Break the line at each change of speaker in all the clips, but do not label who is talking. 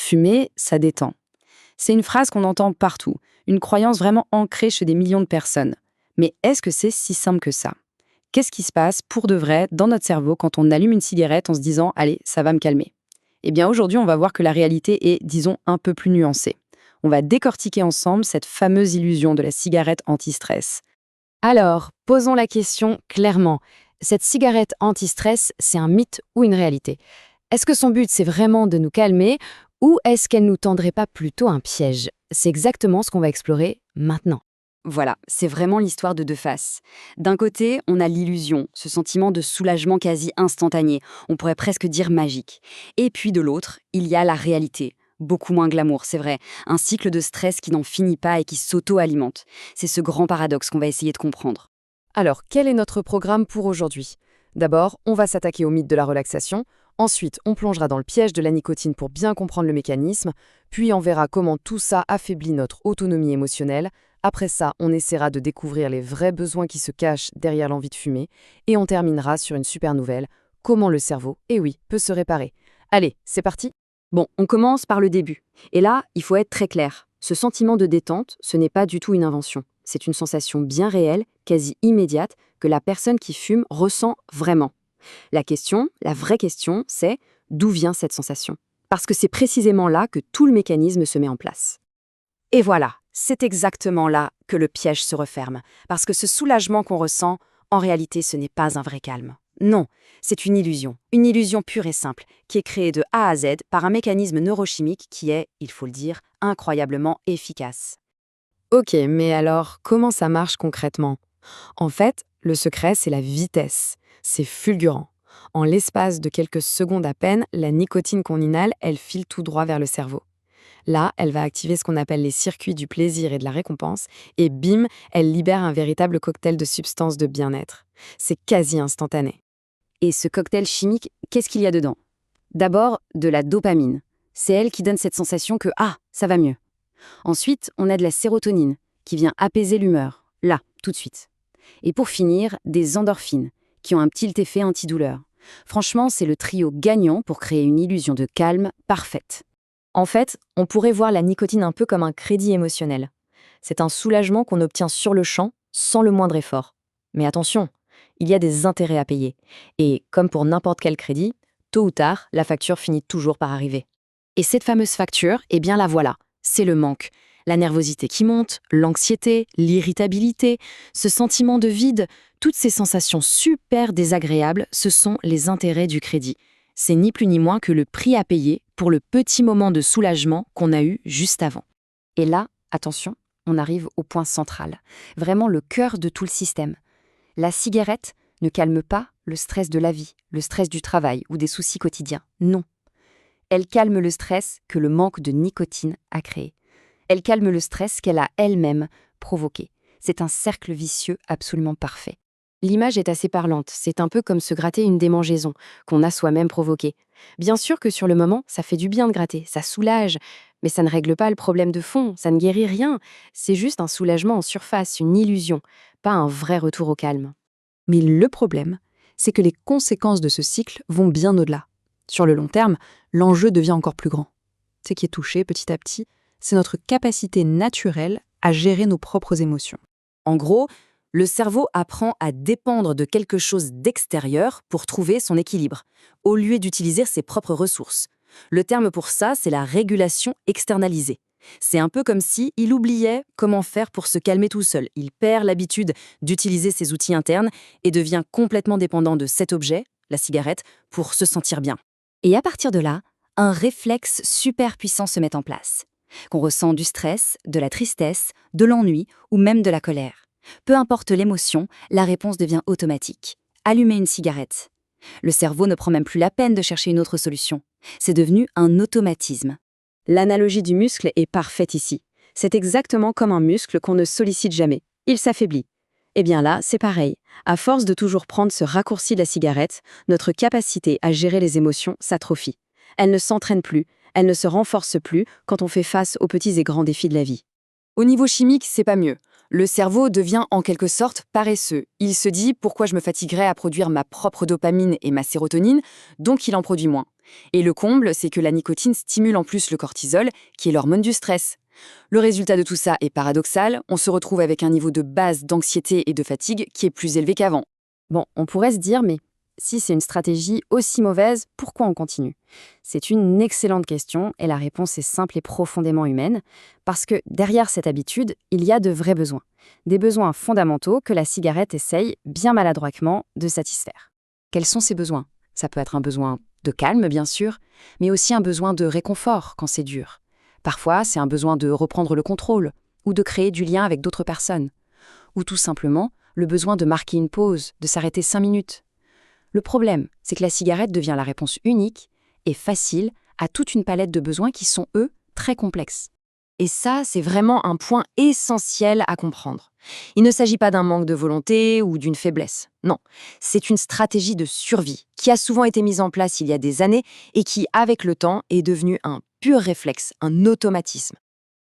Fumer, ça détend. C'est une phrase qu'on entend partout, une croyance vraiment ancrée chez des millions de personnes. Mais est-ce que c'est si simple que ça? Qu'est-ce qui se passe pour de vrai dans notre cerveau quand on allume une cigarette en se disant « Allez, ça va me calmer ». Eh bien aujourd'hui, on va voir que la réalité est, disons, un peu plus nuancée. On va décortiquer ensemble cette fameuse illusion de la cigarette anti-stress.
Alors, posons la question clairement. Cette cigarette anti-stress, c'est un mythe ou une réalité? Est-ce que son but, c'est vraiment de nous calmer ou est-ce qu'elle nous tendrait pas plutôt un piège? C'est exactement ce qu'on va explorer maintenant.
Voilà, c'est vraiment l'histoire de deux faces. D'un côté, on a l'illusion, ce sentiment de soulagement quasi instantané, on pourrait presque dire magique. Et puis de l'autre, il y a la réalité. Beaucoup moins glamour, c'est vrai. Un cycle de stress qui n'en finit pas et qui s'auto-alimente. C'est ce grand paradoxe qu'on va essayer de comprendre.
Alors, quel est notre programme pour aujourd'hui? D'abord, on va s'attaquer au mythe de la relaxation. Ensuite, on plongera dans le piège de la nicotine pour bien comprendre le mécanisme. Puis, on verra comment tout ça affaiblit notre autonomie émotionnelle. Après ça, on essaiera de découvrir les vrais besoins qui se cachent derrière l'envie de fumer. Et on terminera sur une super nouvelle, comment le cerveau, eh oui, peut se réparer. Allez, c'est parti?
Bon, on commence par le début. Et là, il faut être très clair. Ce sentiment de détente, ce n'est pas du tout une invention. C'est une sensation bien réelle, quasi immédiate, que la personne qui fume ressent vraiment. La question, la vraie question, c'est d'où vient cette sensation? Parce que c'est précisément là que tout le mécanisme se met en place. Et voilà, c'est exactement là que le piège se referme. Parce que ce soulagement qu'on ressent, en réalité, ce n'est pas un vrai calme. Non, c'est une illusion pure et simple, qui est créée de A à Z par un mécanisme neurochimique qui est, il faut le dire, incroyablement efficace.
Ok, mais alors, comment ça marche concrètement? En fait, le secret, c'est la vitesse. C'est fulgurant. En l'espace de quelques secondes à peine, la nicotine qu'on inhale, elle file tout droit vers le cerveau. Là, elle va activer ce qu'on appelle les circuits du plaisir et de la récompense, et bim, elle libère un véritable cocktail de substances de bien-être. C'est quasi instantané.
Et ce cocktail chimique, qu'est-ce qu'il y a dedans? D'abord, de la dopamine. C'est elle qui donne cette sensation que « Ah, ça va mieux ». Ensuite, on a de la sérotonine, qui vient apaiser l'humeur, là, tout de suite. Et pour finir, des endorphines, qui ont un petit effet antidouleur. Franchement, c'est le trio gagnant pour créer une illusion de calme parfaite.
En fait, on pourrait voir la nicotine un peu comme un crédit émotionnel. C'est un soulagement qu'on obtient sur le champ, sans le moindre effort. Mais attention, il y a des intérêts à payer. Et comme pour n'importe quel crédit, tôt ou tard, la facture finit toujours par arriver.
Et cette fameuse facture, eh bien la voilà, c'est le manque. La nervosité qui monte, l'anxiété, l'irritabilité, ce sentiment de vide, toutes ces sensations super désagréables, ce sont les intérêts du crédit. C'est ni plus ni moins que le prix à payer pour le petit moment de soulagement qu'on a eu juste avant. Et là, attention, on arrive au point central, vraiment le cœur de tout le système. La cigarette ne calme pas le stress de la vie, le stress du travail ou des soucis quotidiens. Non. Elle calme le stress que le manque de nicotine a créé. Elle calme le stress qu'elle a elle-même provoqué. C'est un cercle vicieux absolument parfait. L'image est assez parlante, c'est un peu comme se gratter une démangeaison qu'on a soi-même provoquée. Bien sûr que sur le moment, ça fait du bien de gratter, ça soulage, mais ça ne règle pas le problème de fond, ça ne guérit rien. C'est juste un soulagement en surface, une illusion, pas un vrai retour au calme.
Mais le problème, c'est que les conséquences de ce cycle vont bien au-delà. Sur le long terme, l'enjeu devient encore plus grand. Ce qui est touché petit à petit, c'est notre capacité naturelle à gérer nos propres émotions.
En gros, le cerveau apprend à dépendre de quelque chose d'extérieur pour trouver son équilibre, au lieu d'utiliser ses propres ressources. Le terme pour ça, c'est la régulation externalisée. C'est un peu comme si il oubliait comment faire pour se calmer tout seul. Il perd l'habitude d'utiliser ses outils internes et devient complètement dépendant de cet objet, la cigarette, pour se sentir bien. Et à partir de là, un réflexe super puissant se met en place. Qu'on ressent du stress, de la tristesse, de l'ennui ou même de la colère. Peu importe l'émotion, la réponse devient automatique. Allumer une cigarette. Le cerveau ne prend même plus la peine de chercher une autre solution. C'est devenu un automatisme. L'analogie du muscle est parfaite ici. C'est exactement comme un muscle qu'on ne sollicite jamais. Il s'affaiblit. Eh bien là, c'est pareil. À force de toujours prendre ce raccourci de la cigarette, notre capacité à gérer les émotions s'atrophie. Elle ne s'entraîne plus, elle ne se renforce plus quand on fait face aux petits et grands défis de la vie.
Au niveau chimique, c'est pas mieux. Le cerveau devient en quelque sorte paresseux. Il se dit pourquoi je me fatiguerais à produire ma propre dopamine et ma sérotonine, donc il en produit moins. Et le comble, c'est que la nicotine stimule en plus le cortisol, qui est l'hormone du stress. Le résultat de tout ça est paradoxal, on se retrouve avec un niveau de base d'anxiété et de fatigue qui est plus élevé qu'avant.
Bon, on pourrait se dire, mais si c'est une stratégie aussi mauvaise, pourquoi on continue? C'est une excellente question et la réponse est simple et profondément humaine, parce que derrière cette habitude, il y a de vrais besoins. Des besoins fondamentaux que la cigarette essaye, bien maladroitement, de satisfaire.
Quels sont ces besoins? Ça peut être un besoin de calme, bien sûr, mais aussi un besoin de réconfort quand c'est dur. Parfois, c'est un besoin de reprendre le contrôle, ou de créer du lien avec d'autres personnes. Ou tout simplement, le besoin de marquer une pause, de s'arrêter 5 minutes. Le problème, c'est que la cigarette devient la réponse unique et facile à toute une palette de besoins qui sont, eux, très complexes.
Et ça, c'est vraiment un point essentiel à comprendre. Il ne s'agit pas d'un manque de volonté ou d'une faiblesse. Non, c'est une stratégie de survie qui a souvent été mise en place il y a des années et qui, avec le temps, est devenue un pur réflexe, un automatisme.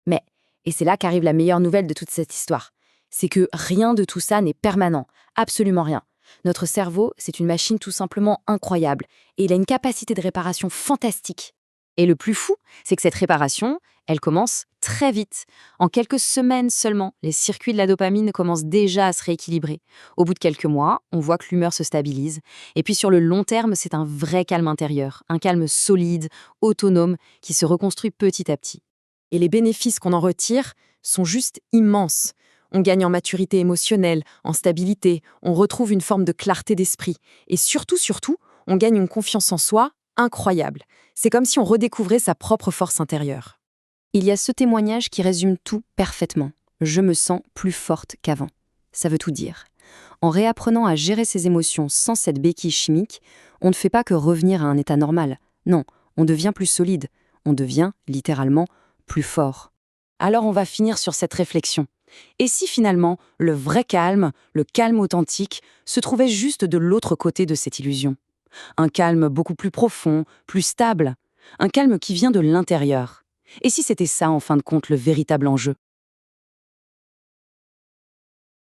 Mais, et c'est là qu'arrive la meilleure nouvelle de toute cette histoire, c'est que rien de tout ça n'est permanent, absolument rien. Notre cerveau, c'est une machine tout simplement incroyable et il a une capacité de réparation fantastique. Et le plus fou, c'est que cette réparation, elle commence très vite. En quelques semaines seulement, les circuits de la dopamine commencent déjà à se rééquilibrer. Au bout de quelques mois, on voit que l'humeur se stabilise. Et puis sur le long terme, c'est un vrai calme intérieur, un calme solide, autonome, qui se reconstruit petit à petit. Et les bénéfices qu'on en retire sont juste immenses. On gagne en maturité émotionnelle, en stabilité, on retrouve une forme de clarté d'esprit. Et surtout, on gagne une confiance en soi incroyable. C'est comme si on redécouvrait sa propre force intérieure. Il y a ce témoignage qui résume tout parfaitement. Je me sens plus forte qu'avant. Ça veut tout dire. En réapprenant à gérer ses émotions sans cette béquille chimique, on ne fait pas que revenir à un état normal. Non, on devient plus solide. On devient, littéralement, plus fort. Alors on va finir sur cette réflexion. Et si finalement, le vrai calme, le calme authentique, se trouvait juste de l'autre côté de cette illusion? Un calme beaucoup plus profond, plus stable. Un calme qui vient de l'intérieur. Et si c'était ça, en fin de compte, le véritable enjeu?